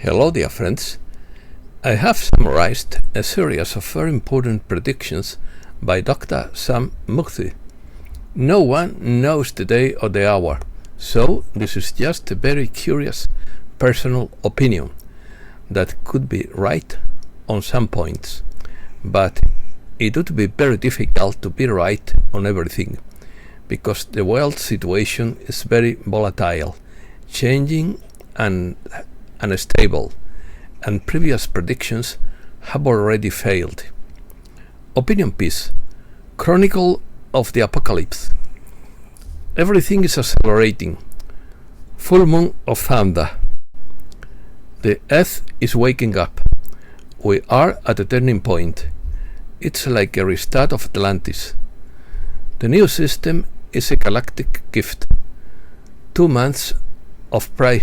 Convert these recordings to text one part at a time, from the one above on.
Hello dear friends, I have summarized a series of very important predictions by Dr. Sam Mukti. No one knows the day or the hour, so this is just a very curious personal opinion that could be right on some points, but it would be very difficult to be right on everything, because the world situation is very volatile, changing and unstable, and previous predictions have already failed. Opinion piece: Chronicle of the Apocalypse. Everything is accelerating. Full moon of thunder. The earth is waking up. We are at a turning point. It's like a restart of Atlantis. The new system is a galactic gift. 2 months of price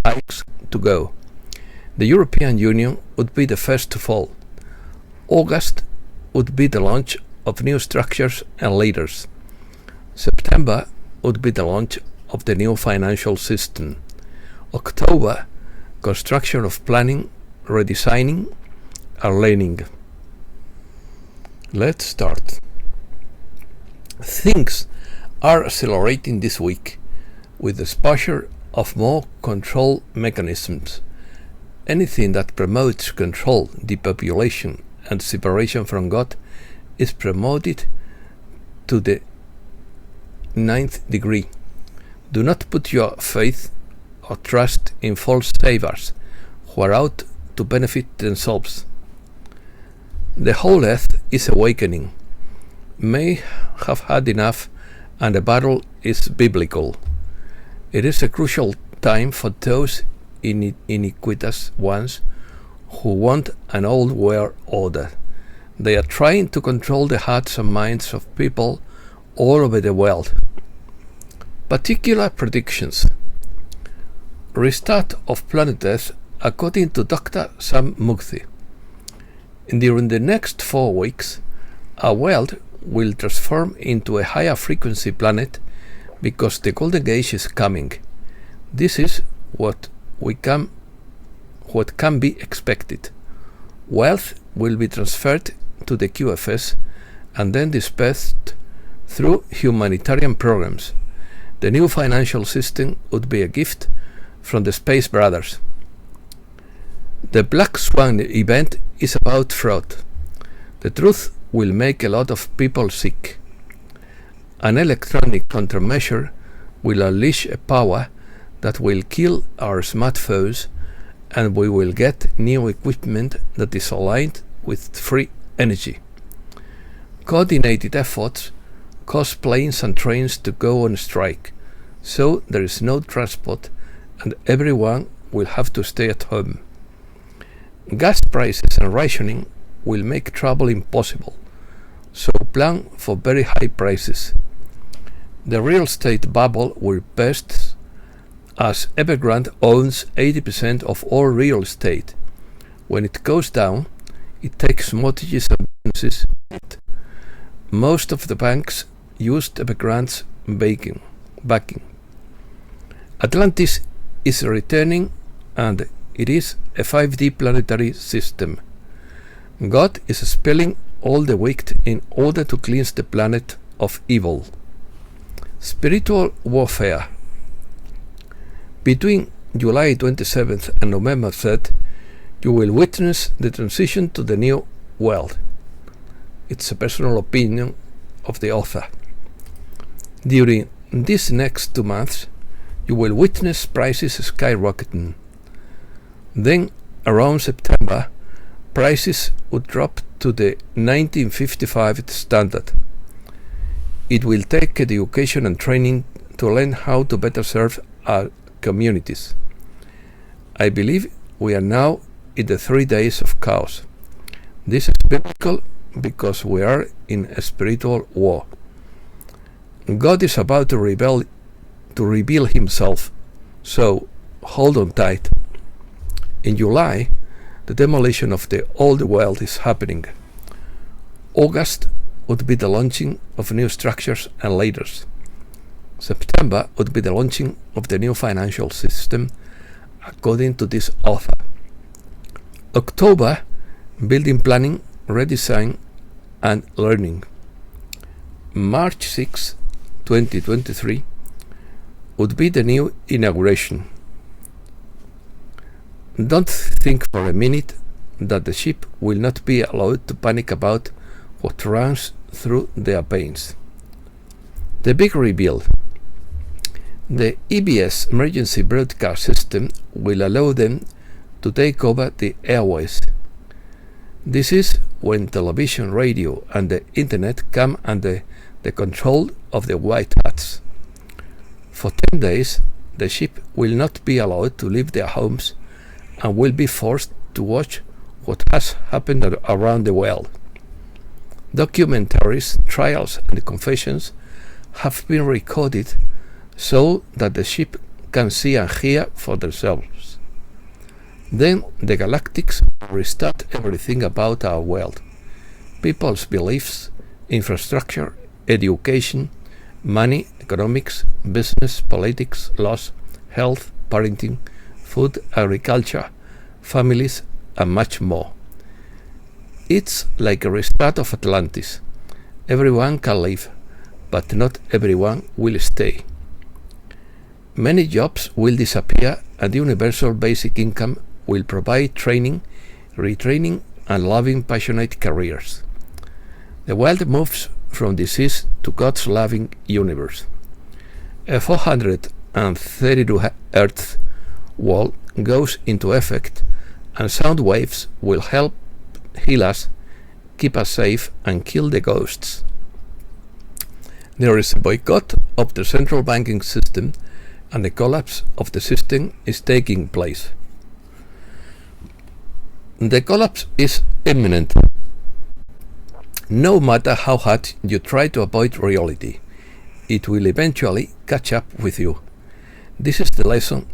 hikes to go. The European Union would be the first to fall. August would be the launch of new structures and leaders. September would be the launch of the new financial system. October, construction of planning, redesigning, and learning. Let's start. Things are accelerating this week with the exposure of more control mechanisms. Anything that promotes control, depopulation, and separation from God is promoted to the 9th degree. Do not put your faith or trust in false saviors who are out to benefit themselves. The whole earth is awakening. May have had enough, and the battle is biblical. It is a crucial time for those iniquitous ones who want an old world order. They are trying to control the hearts and minds of people all over the world. Particular predictions. Restart of planet Earth according to Dr. Sam Mukti. During the next 4 weeks, our world will transform into a higher frequency planet because the golden age is coming. This is what can be expected. Wealth will be transferred to the QFS and then dispersed through humanitarian programs. The new financial system would be a gift from the Space Brothers. The Black Swan event is about fraud. The truth will make a lot of people sick. An electronic countermeasure will unleash a power that will kill our smartphones, and we will get new equipment that is aligned with free energy. Coordinated efforts cause planes and trains to go on strike, so there is no transport and everyone will have to stay at home. Gas prices and rationing will make travel impossible, so plan for very high prices. The real estate bubble will burst, as Evergrande owns 80% of all real estate. When it goes down, it takes mortgages and businesses. Most of the banks used Evergrande's backing. Atlantis is returning, and it is a 5D planetary system. God is expelling all the wicked in order to cleanse the planet of evil. Spiritual warfare. Between July 27th and November 3rd, you will witness the transition to the new world. It's a personal opinion of the author. During these next 2 months, you will witness prices skyrocketing. Then, around September, prices would drop to the 1955 standard. It will take education and training to learn how to better serve our communities. I believe we are now in the 3 days of chaos. This is biblical because we are in a spiritual war. God is about to reveal himself, so hold on tight. In July, the demolition of the old world is happening. August would be the launching of new structures and leaders. September would be the launching of the new financial system, according to this author. October, building planning, redesign and learning. March 6, 2023 would be the new inauguration. Don't think for a minute that the ship will not be allowed to panic about what runs through their veins. The big reveal. The EBS emergency broadcast system will allow them to take over the airways. This is when television, radio and the internet come under the control of the white hats. For 10 days, the ship will not be allowed to leave their homes and will be forced to watch what has happened around the world. Documentaries, trials and confessions have been recorded so that the ship can see and hear for themselves. Then the galactics restart everything about our world. People's beliefs, infrastructure, education, money, economics, business, politics, laws, health, parenting, food, agriculture, families, and much more. It's like a restart of Atlantis. Everyone can live, but not everyone will stay. Many jobs will disappear and universal basic income will provide training, retraining, and loving, passionate careers. The world moves from disease to God's loving universe. A 432 Earth wall goes into effect, and sound waves will help heal us, keep us safe, and kill the ghosts. There is a boycott of the central banking system, and the collapse of the system is taking place. The collapse is imminent. No matter how hard you try to avoid reality, it will eventually catch up with you. This is the lesson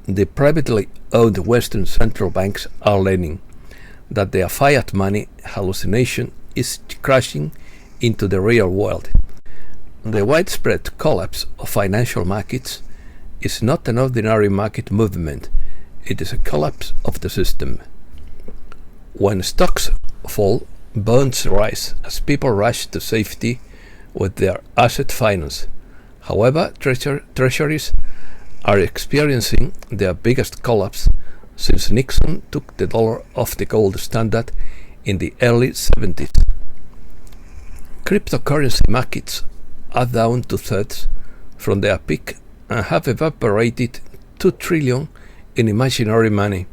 the privately owned Western central banks are learning, that their fiat money hallucination is crashing into the real world. The widespread collapse of financial markets is not an ordinary market movement, it is a collapse of the system. When stocks fall, bonds rise as people rush to safety with their asset finance. However, treasuries are experiencing their biggest collapse since Nixon took the dollar off the gold standard in the early 70s. Cryptocurrency markets are down to thirds from their peak and have evaporated 2 trillion in imaginary money.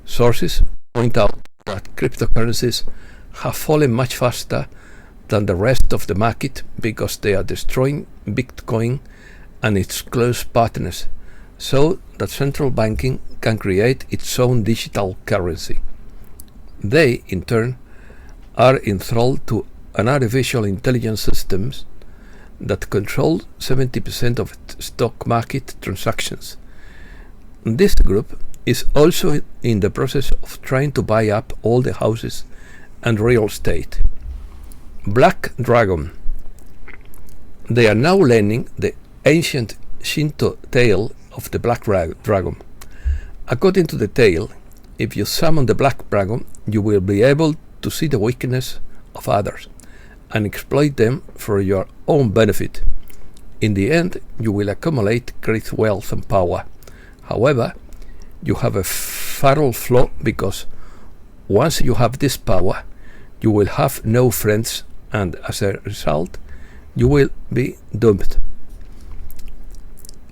Sources point out that cryptocurrencies have fallen much faster than the rest of the market because they are destroying Bitcoin and its close partners, so that central banking can create its own digital currency. They, in turn, are enthralled to an artificial intelligence systems that control 70% of stock market transactions. This group is also in the process of trying to buy up all the houses and real estate. Black Dragon. They are now learning the ancient Shinto tale of the Black Dragon. According to the tale, if you summon the Black Dragon, you will be able to see the weakness of others and exploit them for your own benefit. In the end, you will accumulate great wealth and power. However, you have a fatal flaw because once you have this power, you will have no friends, and as a result, you will be doomed.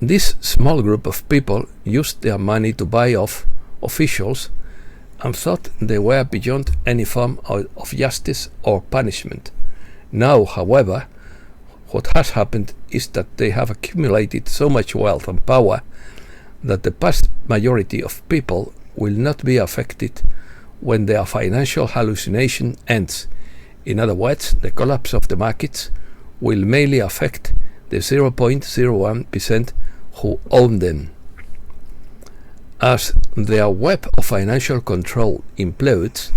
This small group of people used their money to buy off officials and thought they were beyond any form of justice or punishment. Now, however, what has happened is that they have accumulated so much wealth and power that the vast majority of people will not be affected when their financial hallucination ends. In other words, the collapse of the markets will mainly affect the 0.01% who own them. As their web of financial control implodes,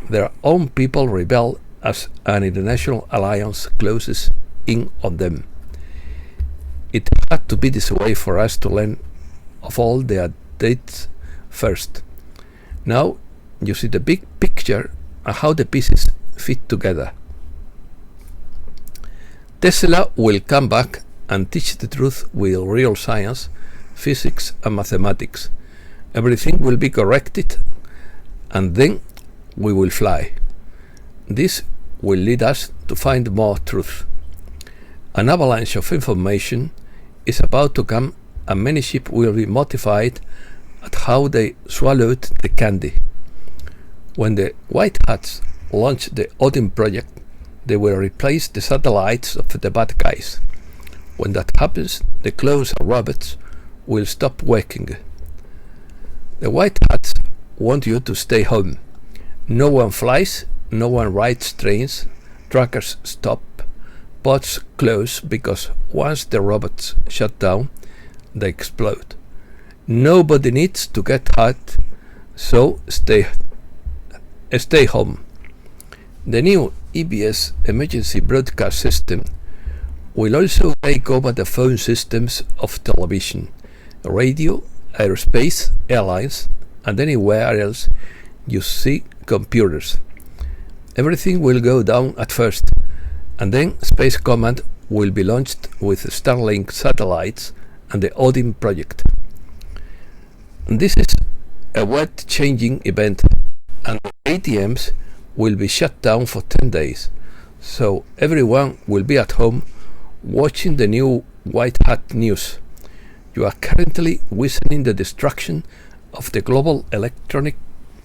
their own people rebel as an international alliance closes in on them. It had to be this way for us to learn of all their deeds first. Now you see the big picture and how the pieces fit together. Tesla will come back and teach the truth with real science, physics and mathematics. Everything will be corrected and then we will fly. This will lead us to find more truth. An avalanche of information is about to come and many ships will be mortified at how they swallowed the candy. When the White Hats launch the Odin project, they will replace the satellites of the bad guys. When that happens, the clothes robots will stop working. The White Hats want you to stay home. No one flies, no one rides trains, trackers stop, pods close because once the robots shut down, they explode. Nobody needs to get hurt, so stay home. The new EBS emergency broadcast system will also take over the phone systems of television, radio, aerospace, airlines, and anywhere else you see computers. Everything will go down at first, and then Space Command will be launched with Starlink satellites and the Odin project. And this is a world-changing event, and the ATMs will be shut down for 10 days, so everyone will be at home watching the new White Hat news. You are currently witnessing the destruction of the global electronic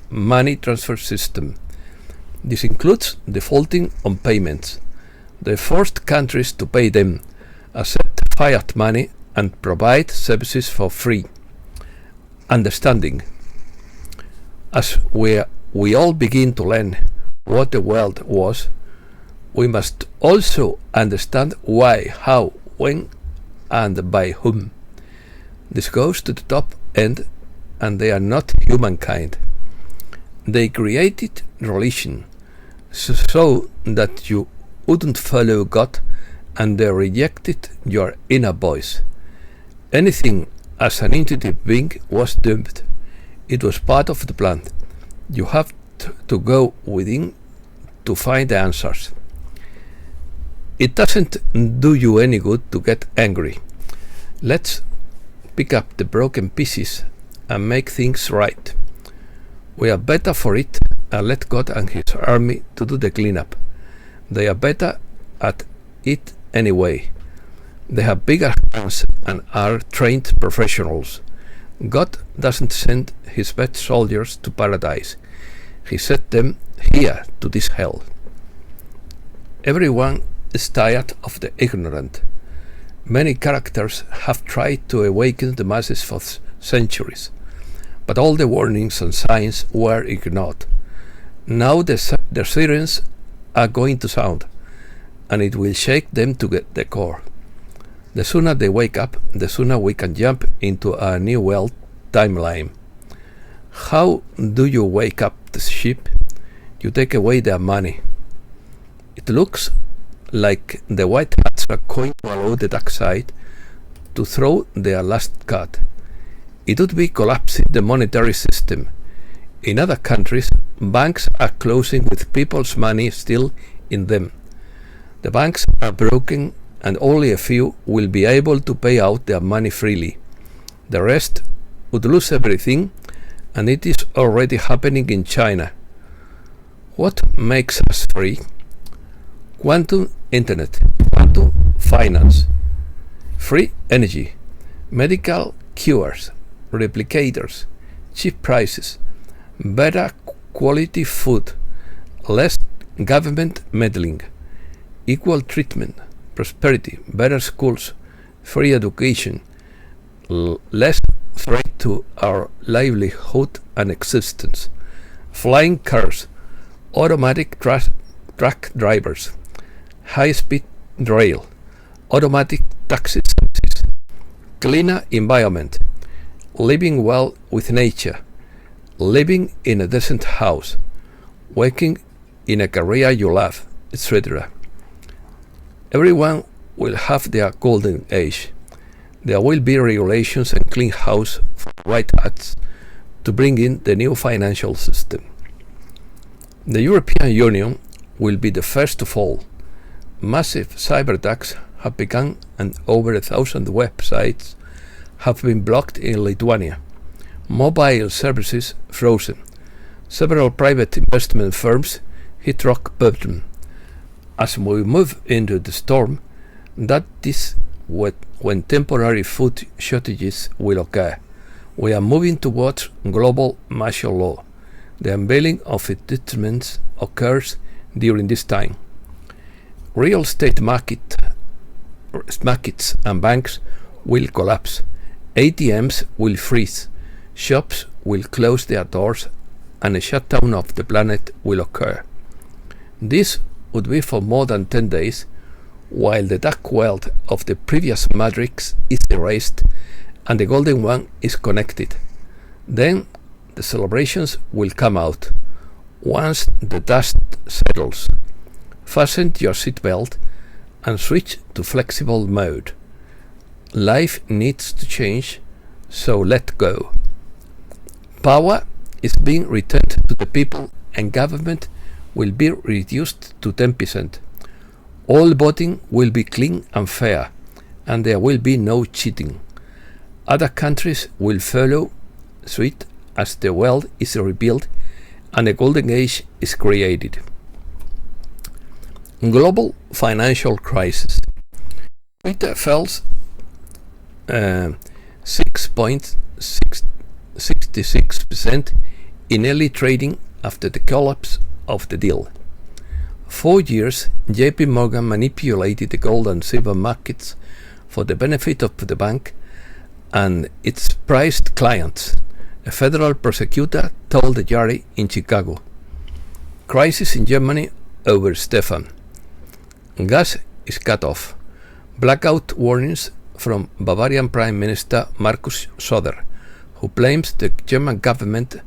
money transfer system. This includes defaulting on payments. They forced countries to pay them, accept fiat money, and provide services for free. Understanding. As we all begin to learn what the world was, we must also understand why, how, when, and by whom. This goes to the top end, and they are not humankind. They created religion so that you wouldn't follow God, and they rejected your inner voice. Anything as an intuitive being was doomed. It was part of the plan. You have to go within to find the answers. It doesn't do you any good to get angry. Let's pick up the broken pieces and make things right. We are better for it, and let God and his army to do the cleanup. They are better at it anyway. They have bigger hands and are trained professionals. God doesn't send his best soldiers to paradise. He set them here to this hell. Everyone is tired of the ignorant. Many characters have tried to awaken the masses for centuries, but all the warnings and signs were ignored. Now the sirens are going to sound, and it will shake them to get the core. The sooner they wake up, the sooner we can jump into a new world timeline. How do you wake up the ship? You take away their money. It looks like the White Hats are going to allow the dark side to throw their last card. It would be collapsing the monetary system. In other countries, banks are closing with people's money still in them. The banks are broken, and only a few will be able to pay out their money freely. The rest would lose everything, and it is already happening in China. What makes us free? Quantum internet, quantum finance, free energy, medical cures, replicators, cheap prices, better quality food, less government meddling, equal treatment, prosperity, better schools, free education, less threat to our livelihood and existence, flying cars, automatic truck drivers, high-speed rail, automatic taxi services, cleaner environment, living well with nature, living in a decent house, working in a career you love, etc. Everyone will have their golden age. There will be regulations and clean house for White Hats to bring in the new financial system. The European Union will be the first to fall. Massive cyber attacks have begun and over 1,000 websites have been blocked in Lithuania. Mobile services frozen. Several private investment firms hit rock bottom. As we move into the storm, that is when temporary food shortages will occur. We are moving towards global martial law. The unveiling of its instruments occurs during this time. Real estate markets and banks will collapse. ATMs will freeze. Shops will close their doors and a shutdown of the planet will occur. This would be for more than 10 days, while the dark world of the previous matrix is erased and the golden one is connected. Then the celebrations will come out. Once the dust settles, fasten your seatbelt and switch to flexible mode. Life needs to change, so let go. Power is being returned to the people and government will be reduced to 10%. All voting will be clean and fair, and there will be no cheating. Other countries will follow suit as the world is rebuilt and a golden age is created. Global financial crisis. Twitter fell 6.66% in early trading after the collapse of the deal. 4 years, JP Morgan manipulated the gold and silver markets for the benefit of the bank and its prized clients, a federal prosecutor told the jury in Chicago. Crisis in Germany over Stefan. Gas is cut off. Blackout warnings from Bavarian Prime Minister Markus Söder, who blames the German government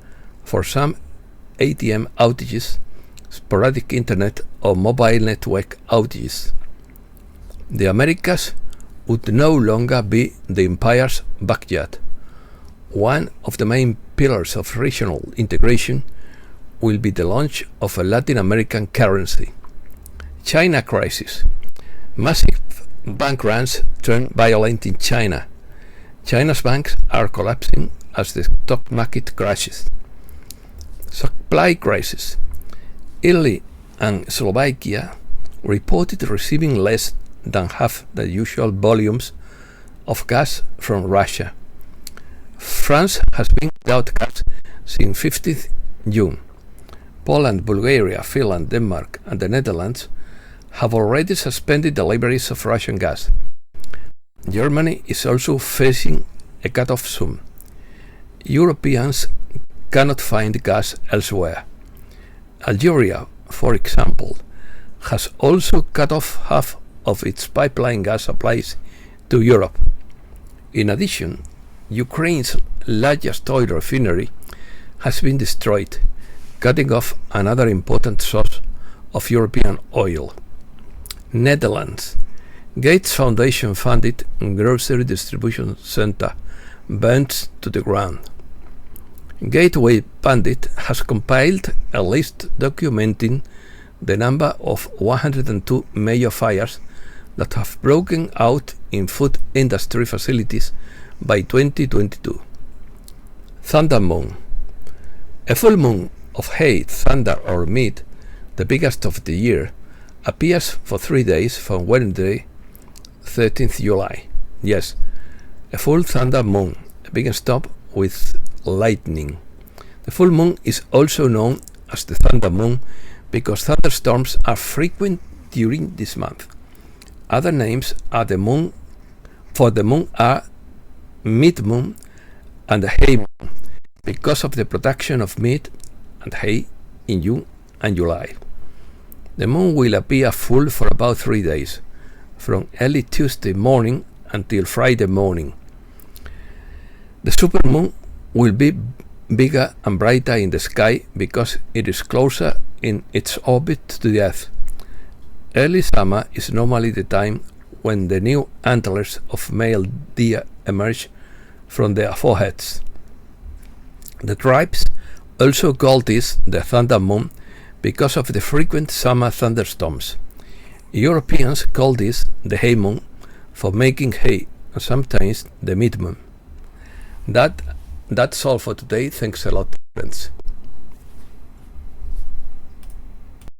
for some ATM outages, sporadic internet or mobile network outages. The Americas would no longer be the empire's backyard. One of the main pillars of regional integration will be the launch of a Latin American currency. China crisis. Massive bank runs turn violent in China. China's banks are collapsing as the stock market crashes. Supply crisis. Italy and Slovakia reported receiving less than half the usual volumes of gas from Russia. France has been without gas since 15th June. Poland, Bulgaria, Finland, Denmark and the Netherlands have already suspended deliveries of Russian gas. Germany is also facing a cut-off soon. Europeans cannot find gas elsewhere. Algeria, for example, has also cut off half of its pipeline gas supplies to Europe. In addition, Ukraine's largest oil refinery has been destroyed, cutting off another important source of European oil. Netherlands. Gates Foundation funded grocery distribution center burnt to the ground. Gateway Pundit has compiled a list documenting the number of 102 major fires that have broken out in food industry facilities by 2022. Thunder Moon. A full moon of hay, thunder or meat, the biggest of the year, appears for 3 days from Wednesday, 13th July. Yes, a full thunder moon, a big stop with lightning. The full moon is also known as the thunder moon because thunderstorms are frequent during this month. Other names are the moon are mid moon and the hay moon because of the production of meat and hay in June and July. The moon will appear full for about 3 days, from early Tuesday morning until Friday morning. The supermoon will be bigger and brighter in the sky because it is closer in its orbit to the Earth. Early summer is normally the time when the new antlers of male deer emerge from their foreheads. The tribes also call this the thunder moon because of the frequent summer thunderstorms. Europeans call this the hay moon for making hay, and sometimes the mid moon. That's all for today. Thanks a lot, friends.